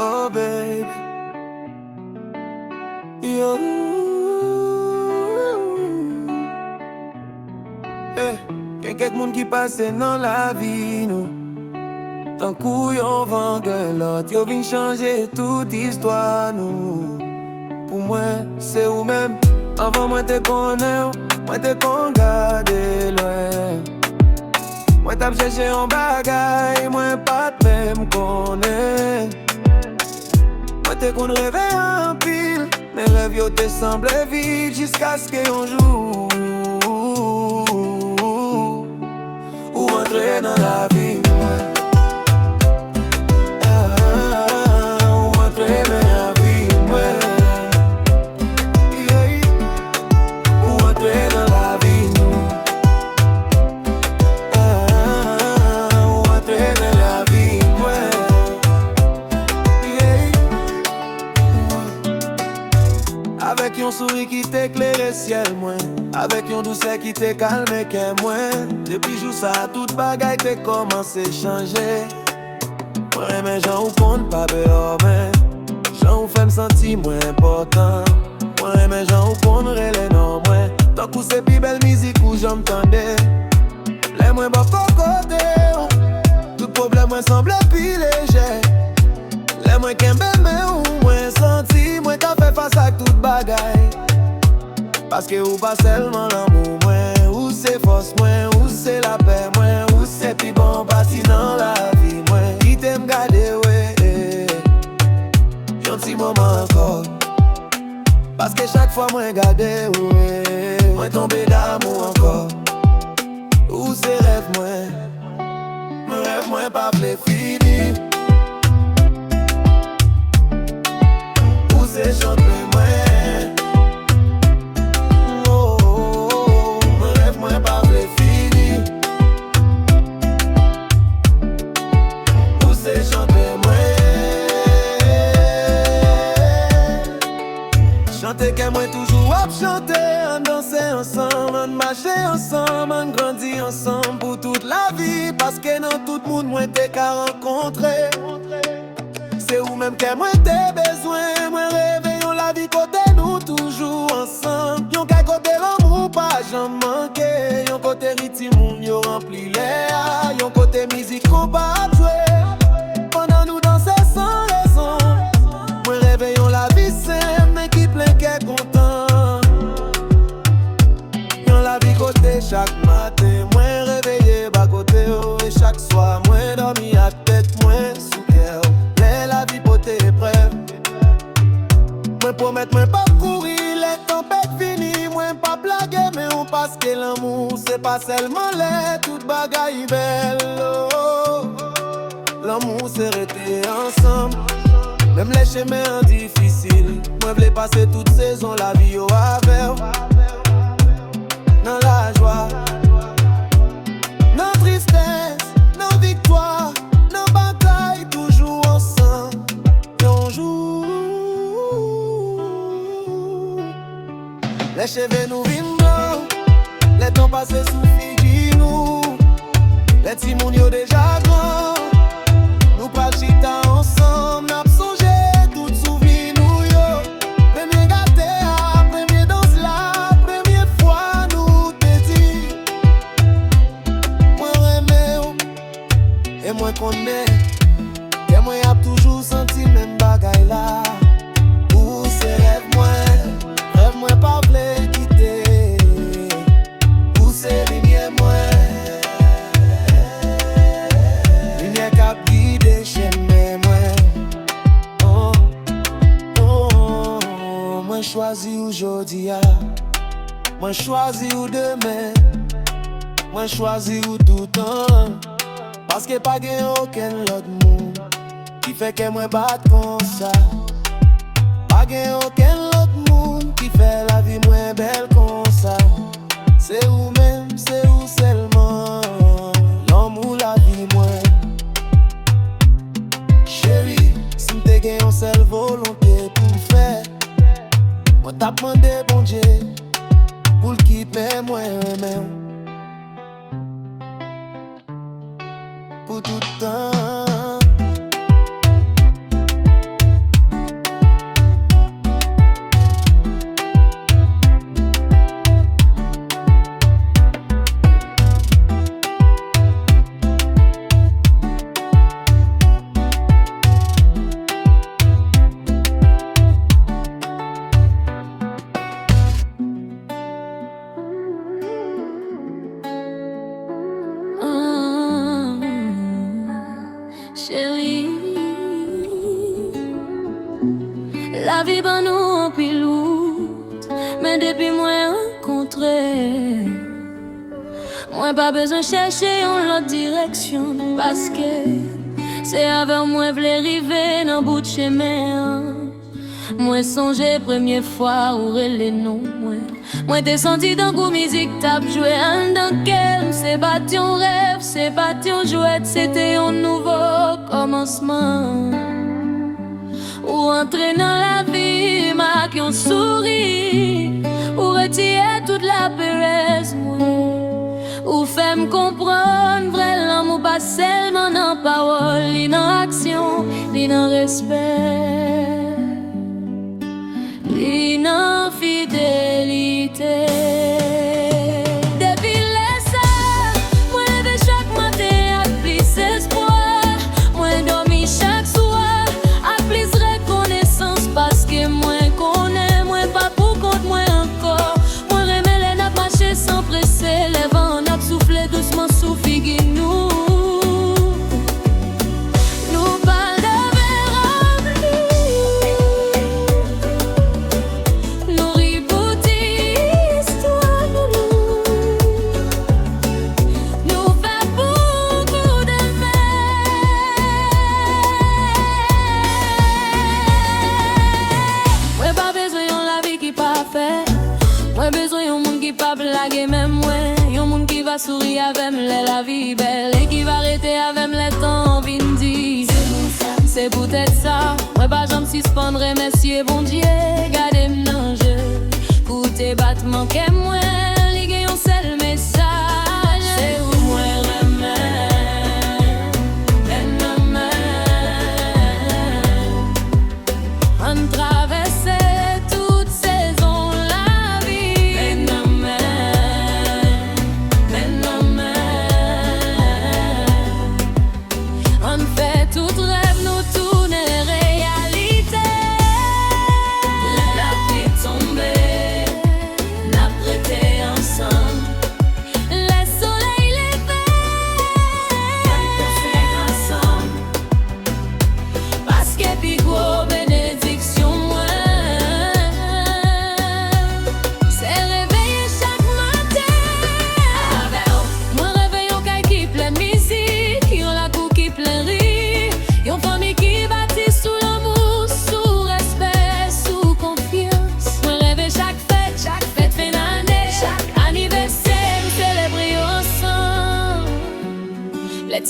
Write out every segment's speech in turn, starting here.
Oh baby, yo. Y'a quelques moun qui passe dans la vie nous. Tant kou yon vent que l'autre, yo vin changer toute histoire nous. Pour moi, c'est ou même. Avant moi te connais, moi te kon gade loin. Moi t'ap cherché en bagaille, moi pas de même connais. Moi te kon rêve en pile, mes rêves yo te semble vide jusqu'à ce que un jour ou entrer dans la vie. Ou entrer dans la vie. Ou entrer dans la vie. Ou entrer dans la vie. Avec un sourire qui t'éclaire le ciel, moi. Avec un douceur qui te calme que moi. Depuis jour ça, toute bagaille te commence à changer. Moi mais j'en ou compte pas dehors, mais j'en ou fait me sentir moins important. Moi mais j'en ou compte les noms, moi. Tant que c'est plus belle musique où j'entendais. Les moins bas côté, tout problème moi semble plus léger. Les moins qu'un bébé ou moins senti, moi t'as fait face à toute bagaille. Parce que ou pas seulement l'amour, moi, ou c'est force, moi, ou c'est la paix, moi, ou c'est plus bon parti dans la vie, moi. Qui t'aime garder, ouais, gentil moment encore. Parce que chaque fois, moi, garder, ouais, moi tomber d'amour encore. Ou c'est rêve, moi, mon rêve, moi, pas blé fini. Ou c'est chanter, moi. Chanter que moi toujours à chanter, on danser ensemble, on marcher ensemble, on grandir ensemble pour toute la vie. Parce que dans tout le monde moi t'es qu'à rencontrer. C'est où même que moi t'es besoin, moi réveillons la vie côté nous toujours ensemble. Yon qu'à côté l'amour pas j'en manquer, yon côté rythme yon rempli l'air, yon côté musique qu'on pas jouer. Pendant nous danser sans raison, moi réveillons la vie simple mais qui plein qu'est content. Yon la vie côté chaque matin, moi réveillé bas côté oh, et chaque soir moi dormi à tête moi sous cœur. La vie pour tes épreuves. Moi promets moi pas courir, les tempêtes finies. Moi pas blaguer mais on passe que l'amour c'est pas seulement les toute bagaille belle. Oh. L'amour c'est rester ensemble. Même les chemins difficiles. Moi voulais passer toute saison la vie au avec. Dans la joie, dans tristesse, dans victoire. Les cheveux nous vînent blancs, les temps passés sous Fiji nous. Les petits moun yo déjà grands, nous pas chita ensemble, n'a songé tout souvenir nous yo. Premier gâté à premier danse la première fois nous te dit. Moi remè et moi connais, et moi y'a toujours senti même bagaille là. Où c'est rêve moi pas vle quitter. Où c'est lumière moi, lumière qui a guidé chemin moi. Oh, oh, oh, moi choisi aujourd'hui, moi choisi ou demain, moi choisi ou tout temps. Parce que pas gain aucun autre monde qui fait que moi batte comme ça. Pas gain aucun autre monde qui fait la vie moins belle comme ça. C'est où même, c'est où seulement l'homme ou la vie moins. Chérie, si m'te gagne une seule volonté pour faire, moi t'a demandé bon Dieu pour le quitter moi même. Pour tout temps. Chérie, la vie ban nous en pilote, mais depuis moi rencontré, moi pas besoin chercher en l'autre direction, parce que c'est avec moi v'lais arriver dans bout de chemin. Moi songe première fois où les noms moi t'es senti dans goût musique t'as joué dans quel c'est pas ton rêve, c'est pas ton jouet, c'était un nouveau commencement. Ou entrer dans la vie, ma qui on sourit, ou retirer toute la péresse, ou faire me comprendre vrai l'amour pas seulement dans parole, ni dans action, ni dans respect. L'infidélité. Depuis ça, moi levé chaque matin avec plus espoir. Moi dormi chaque soir avec plus reconnaissance parce que moi connais, moi pas pour compte moi encore. Moi remets les nappes marcher sans presser, les vents nappes souffler doucement sous figue nous. Moi besoin d'un monde qui pas blaguer même moi, un monde qui va sourire avec la vie belle et qui va arrêter avec les temps vindi. C'est peut-être ça. Moi pas j'en me suspendre, merci bon Dieu, gardez-moi dans jeu. Pour tes battements qu'est moi, liguez un seul message. C'est où moi remède, on traverse toute saison.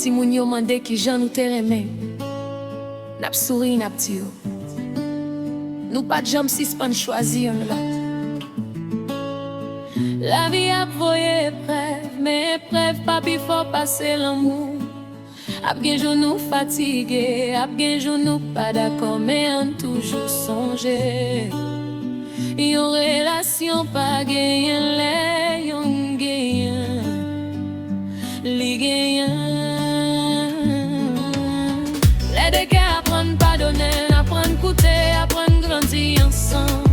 Si moun yo mande ki jan nou te reme, nap souri nap tiyo. Nou pat jam sispan chwazi yon lot. La vie ap voye épreuve, mais épreuve pa pi fort passer l'amour. Ap gen joun nou fatigué, ap gen joun nou pas d'accord, mais an toujours songe. Yon relation pa genyen le yon genyen, li genyen. Les deux apprennent pardonner, apprennent coûter, apprennent grandir ensemble.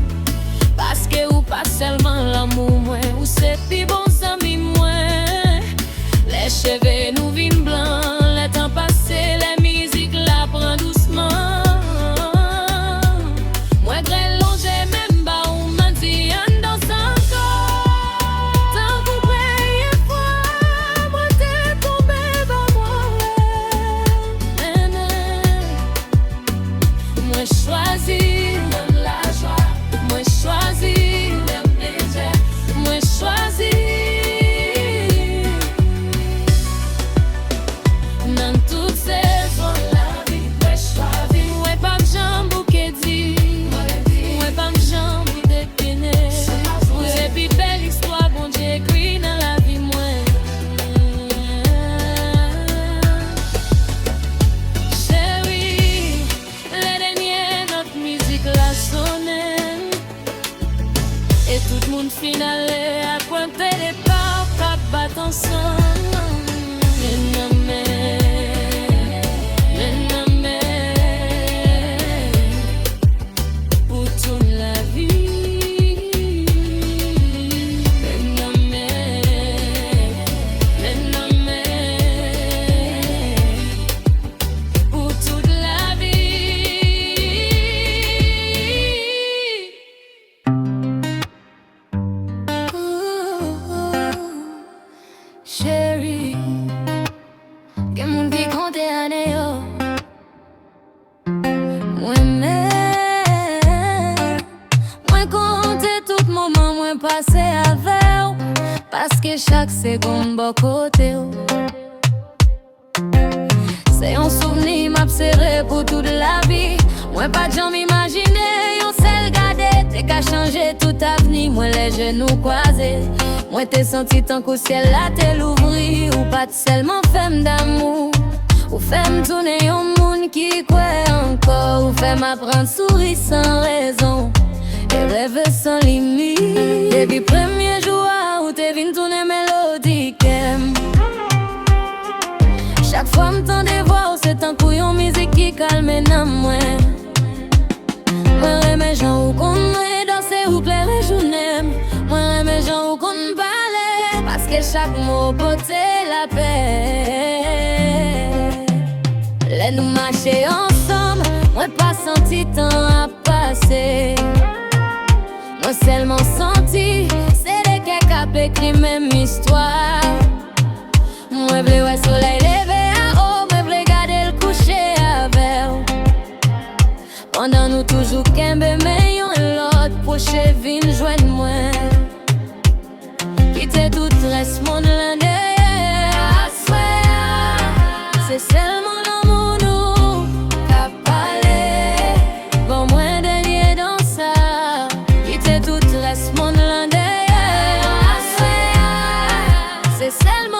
Parce que ou pas seulement l'amour, moi, ou c'est plus bon amis, moi. Les cheveux nous vîmes blancs, le temps passé, les musiques la prennent doucement. Moi, grêle longé, même bas ou menti, en danse encore. Tant que première fois, moi t'es tombé dans moi. Moi choisis la joie, moi choisis le plaisir, moi choisis dans toutes saisons la vie, moi choisis. Moi pas j'en bouquet dit, moi pas j'en bouquet décliné. C'est plus belle histoire bon Dieu écrit dans la vie moi. Chérie, les derniers notre musique la sonne et tout le monde final à pointer les pas, pas battre ensemble. Pour toute la vie. moi passer avec, parce que chaque seconde bon côté. C'est un souvenir m'a serré pour toute la vie. Moi pas jamais imaginer, on s'est regardé. T'es qu'à changer tout avenir, moi les genoux croisés. Moi t'es senti tant qu'au ciel là t'es l'ouvri. Ou pas seulement femme d'amour, ou femme tourner au monde qui croit encore. Ou femme apprendre sourire sans raison et rêve sans limite. Depuis premier jour où t'es venu tourner mélodique. Chaque fois m'tend des voix, c'est un couillon musique qui calme dans moi. Moi remets gens où qu'on danser ou plaire et journée. Moi remets gens où qu'on parle, parce que chaque mot porte la paix. Les nous marcher ensemble, moi pas senti temps à passer. Moi seulement senti, c'est des quelques à écrit même histoire. Moi bleu ouais soleil levé à haut, moi bleu garder le coucher avec. Pendant nous toujours qu'un mais yon l'autre proche vin joindre moi. Quitter tout reste mon l'un derrière. C'est seulement l'amour nous qu'a parlé. Bon moi dernier dans ça. Quitter tout reste mon l'un derrière. C'est seulement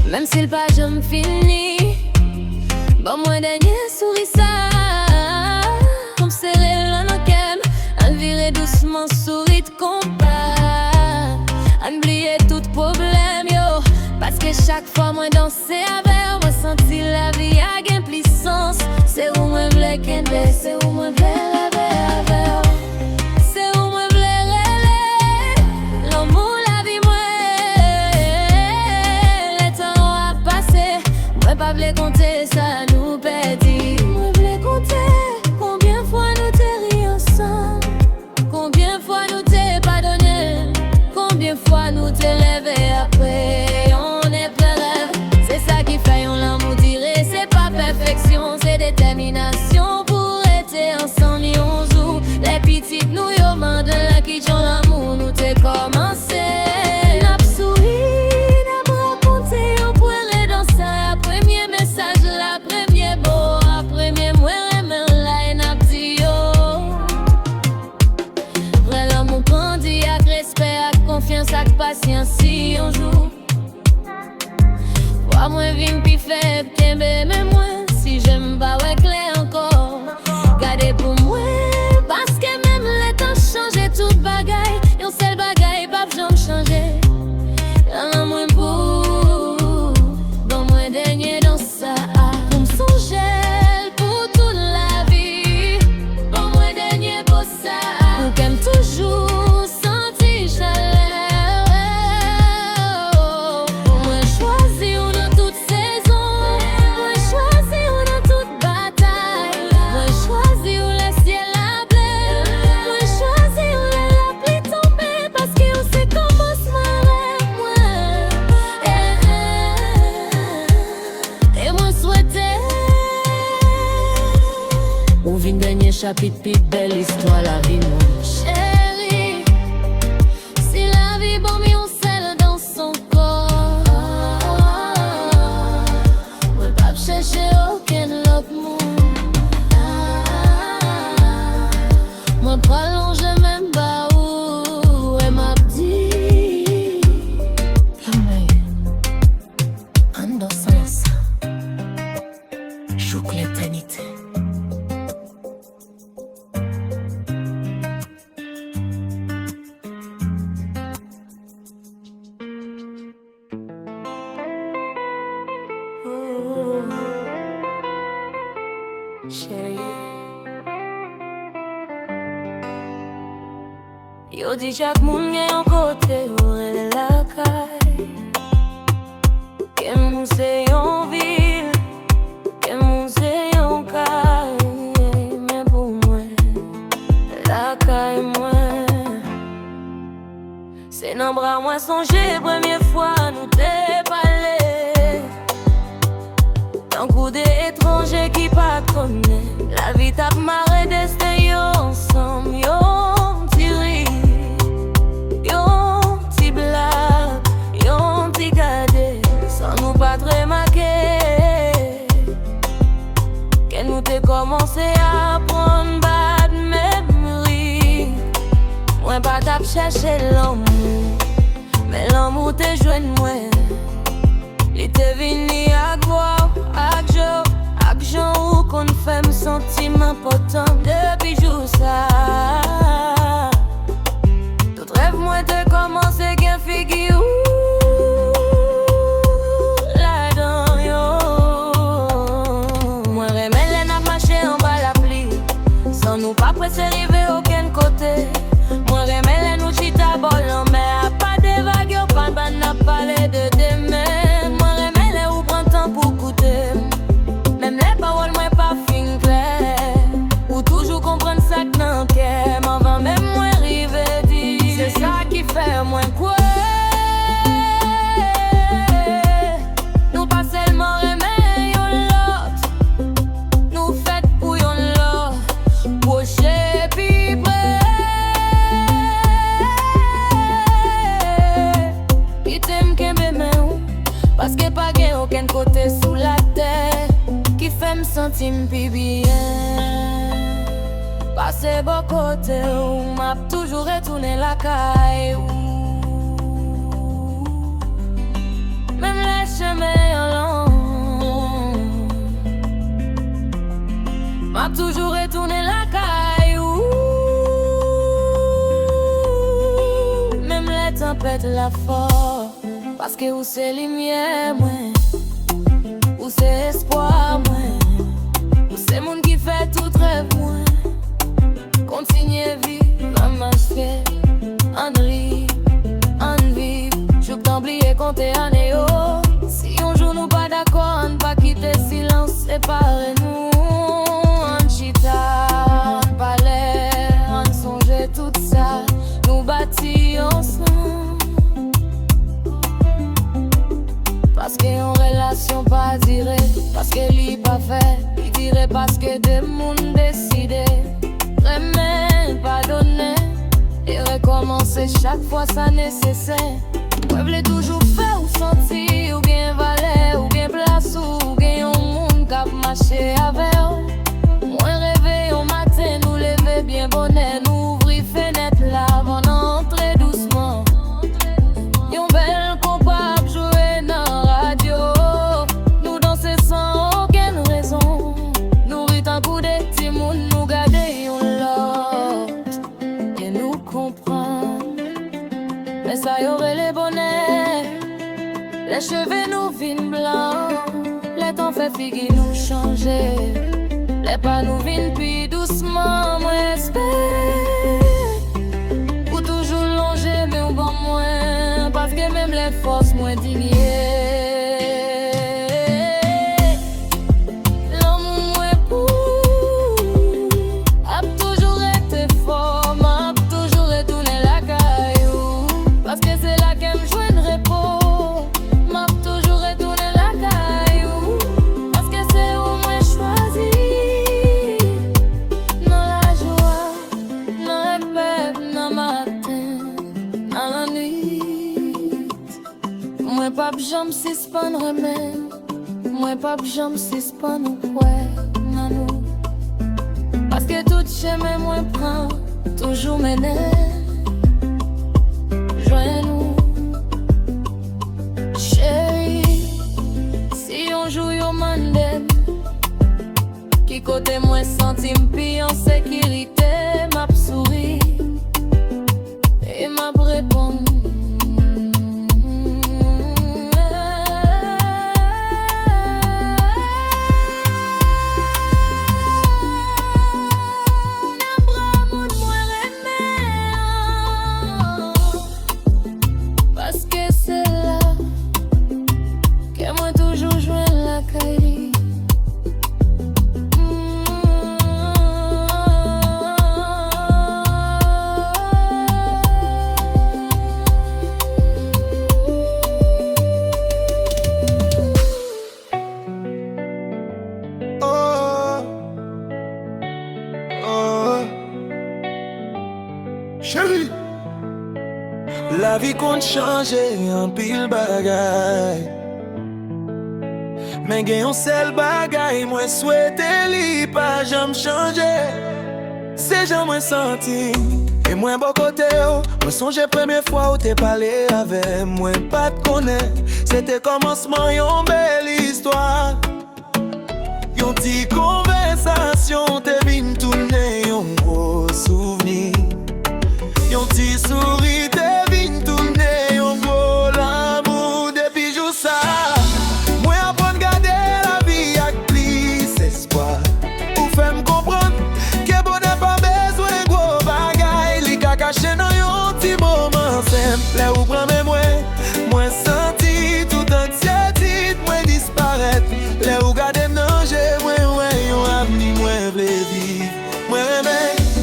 même si le pas jamais fini, bon moi dernier souris ça. Comme serrer l'anakem, en virer doucement souris de compas. En oublier tout problème yo, parce que chaque fois moi danser avec, moi senti la vie a gain puissance. C'est où moi v'lais qu'elle c'est où moi v'lais rêver avec. C'est où moi v'lais rêver, l'amour la vie moi. Moi pas v'lais compter ça nous perdit. Moi v'lais compter combien fois nous t'es ri ensemble, combien fois nous t'es pardonné, combien fois nous t'es levé après. On est plein rêve, c'est ça qui fait on l'amour dirait. C'est pas perfection, c'est détermination pour être ensemble et on joue. Les petites nous yo mandent la qui j'en l'amour nous t'es commencé. Patience si on joue. Vois moi vim pi faible, qu'un bébé moi. Si j'aime pas ouais clair encore. Gardez pour moi, parce que même le temps change toute bagaille. Yon seul bagaille, pas j'en changer. Y'en a moins pour, bon moi dernier dans ça. Pour m'songer pour toute la vie. Bon moi dernier pour ça. Pour qu'aime toujours sentir chaleur. Chapitre pis belle histoire la vie mon chéri. Si la vie bon mi on scelle dans son corps. Moi pas chercher aucun autre monde. Moi pas longer même pas où elle m'a dit. En dansant ça, joue l'éternité. Yo di chaque moun gen yon kote ou elle la caille. Ken moun se yon ville, ken moun se yon caille. Mais pour moi, la caille moi, c'est nan bras moi songer première fois nous t'ai parlé. Tant coup des étrangers qui pas connaît. La vie tape marre destin yo ensemble. Yo t'y rit, yo t'y blague, yo t'y gade. Sans nous pas très marquer. Que nous t'ai commencé à prendre bad memory. Moi pas tap chercher l'amour, mais l'amour te joigne moi. Il te vini à gloire, à Jean ou qu'on fait me sentir important. Depuis jour ça, tout rêve moi te commence qu'un figure là-dedans yo. Moi remets les n'a marché en bas la pluie, sans nous pas pressé arriver aucun côté. Moi remets les nous chita bol en mer, pas de vagues yo pas n'a parlé de demain. Pour goûter, même les paroles moi pas fin clair. Ou toujours comprendre ça que non qu'est. M'en va même moi arriver dire. C'est ça qui fait moins quoi. Nous pas seulement remet yon lot, nous fait pour yon lot. Poché puis prêt. Il t'aime qu'un bébé parce que pas gain aucun côté sous la terre qui fait me sentir plus bien. Passer bon côté où m'a toujours retourné la caille. Même les chemins longs, m'a toujours retourné la caille. Même les tempêtes la force. Parce que où c'est lumière, moi, où c'est espoir, moi, où c'est monde qui fait tout rêve, moi. Continuez vivre, la marcher, en rire, en vivre. Je t'oublier compter en néo. Si un jour nous pas d'accord, on pas quitter silence, séparez-nous. En chita, en palais, en songe tout ça, nous bâtis ensemble. Parce qu'en relation pas diré, parce que lui pas fait, il dirait parce que des monde décidé. Remets, pardonner et recommencer chaque fois ça nécessaire. Moi voulais toujours faire ou sentir, ou bien valet, ou bien place, ou bien un monde cap marché avec. Moi rêver au matin, nous lever bien bonnet, nous ouvrir fenêtre là avant d'entrer doucement. Yon belle compable jouer dans radio, nous danser sans aucune raison. Nourrit un coup de petits moun, nous garder yon lot et nous comprendre. Mais ça y aurait les bonnets, les cheveux nous vin blancs, les temps fait figuer nous changer, les pas nous vin puis doucement. Moi espère ou toujours longer mais au bon moins, parce que même les forces moins dignées. L'amour moins pour a toujours été fort, m'a toujours retourné la caillou, parce que c'est là qu'elle me joue de repos. M'a toujours retourné la caillou, parce que c'est où moi choisi. Dans la joie, dans le peuple, dans le matin, dans la nuit. Moi pas j'aime si c'est pas un remède. Moi pas j'aime si c'est pas un ouais, nanou. Parce que tout chemin moi prend toujours mener. Joignez-nous, chérie. Si on joue au mandem, qui côté moi senti m'pi en sécurité, m'a souri et m'a répondu. Parce que c'est là que moi toujours joué la caille. vie compte changer en pile bagay. Mais gen yon sel bagay, moi souhaite li pa jam changer. C'est j'en moi senti. Et moi bon côté oh, moi songe première fois où t'es parlé avec moi pas te connaître. C'était commencement yon belle histoire. Yon ti conversation te vin tourner yon gros souvenir. Yon ti souris te vin tourner yon gros l'amour depuis jour ça. Moi apprendre garder la vie avec plus espoir. Ou fait me comprendre que bonheur pas besoin gros bagay. Li ka caché dans yon ti moment simple. Ou prend mes moi senti tout anxiété moi disparaître. Les ou garder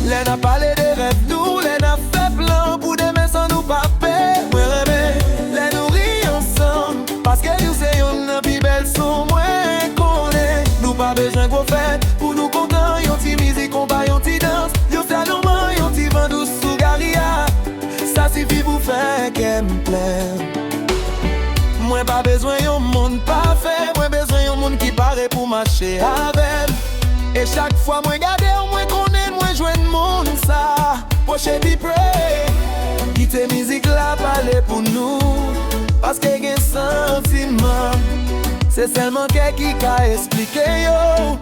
les n'a parlé de rêves, nous les n'a fait plan pour demain sans nous paper. Moi rêver, les nourrir ensemble parce que nous c'est une plus belle son moi qu'on est. Nous pas besoin qu'on fait pour nous content. Yon ti musique, on va yon ti danse. Yon salement, yon ti vent douce sous garia. Ça suffit pour faire qu'elle me plaît. Moi pas besoin yon monde parfait. Moi besoin yon monde qui paraît pour marcher avec. Et chaque fois moi garder moi connaît moi joindre monde ça poche puis pray quitter musique là parler pour nous parce que gen sentiment c'est seulement qui qu'a expliquer yo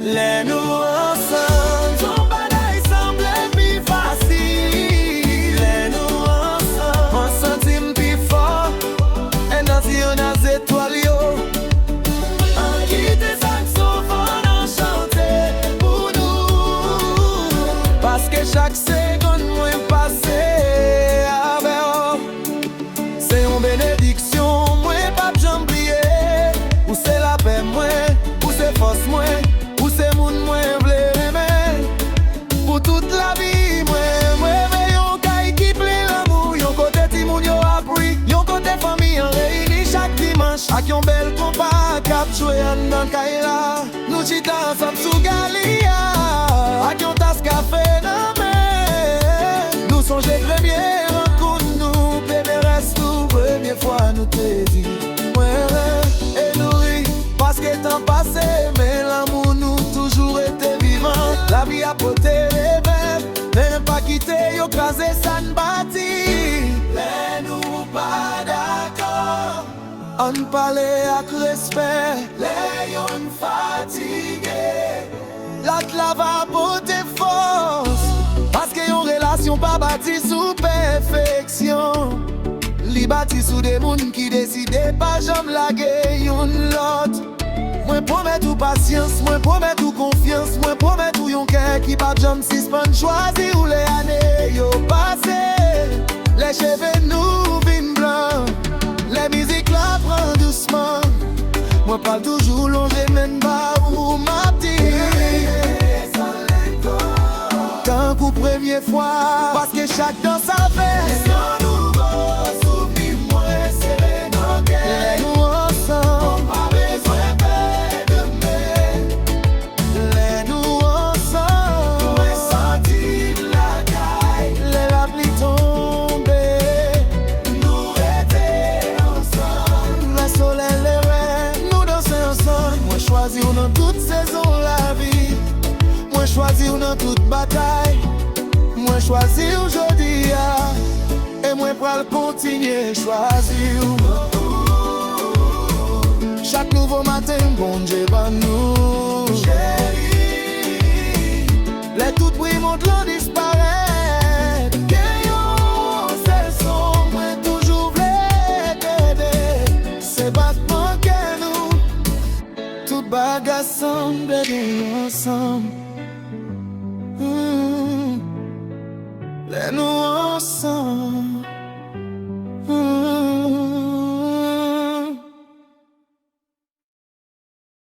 les nous ensemble son bagaille semble plus facile les nous ensemble on sentit plus fort et dans si on a des étoiles yo en quitter ça parce que chaque seconde moi passé avec oh, c'est une bénédiction moi pas jamais oublier ou c'est la paix moi ou c'est force moi ou c'est monde moi vle aimer pour toute la vie moi yon kay qui plein l'amour yon côté ti moun yo appris yon côté famille en réuni chaque dimanche ak yon bel compas cap jouer en dans kay la nous chita ensemble sous galia ak yon tasse café. Songe première rencontre nous, bébé reste tout première fois nous te dit. Moi et nourri parce que temps passé, mais l'amour nous toujours été vivant. La vie a porté les mêmes, même pas quitté, yo crasé ça n'bâti. Mais nous pas d'accord, on parlait avec respect. Les yon fatigué, la clave a porté force. Parce que yon relation pas bâtie sous perfection. Li bâti sous des mouns qui décident pas jamais laguer yon l'autre. Moi promets tout patience, moi promets tout confiance. Moi promets tout yon cœur qui pas jamais suspend. Choisir ou les années yo passé. Les cheveux nous vin blancs. Les musiques la prend doucement. Moi parle toujours long j'ai même pas ou ma petite. Pour première fois, parce que chaque dans sa fête. Sans nouveau souvenir, moi serré dans le cœur. Nous ensemble, on pas besoin de demain. Les nous ensemble, moi senti de la caille. Les rapplis tombés, nous étions ensemble. Le soleil, les rêves, nous danser ensemble. Moi choisi dans toute saison la vie. Moi choisi dans toute bataille. Moi choisi aujourd'hui et moi pral continuer choisir. Chaque nouveau matin, bon Dieu va nous chérie. Les tout bruits montent l'eau disparaît. Gagnons, c'est le son, moi toujours voulais t'aider. C'est battement que nous, tout bagarre ensemble, nous ensemble. Les nous ensemble.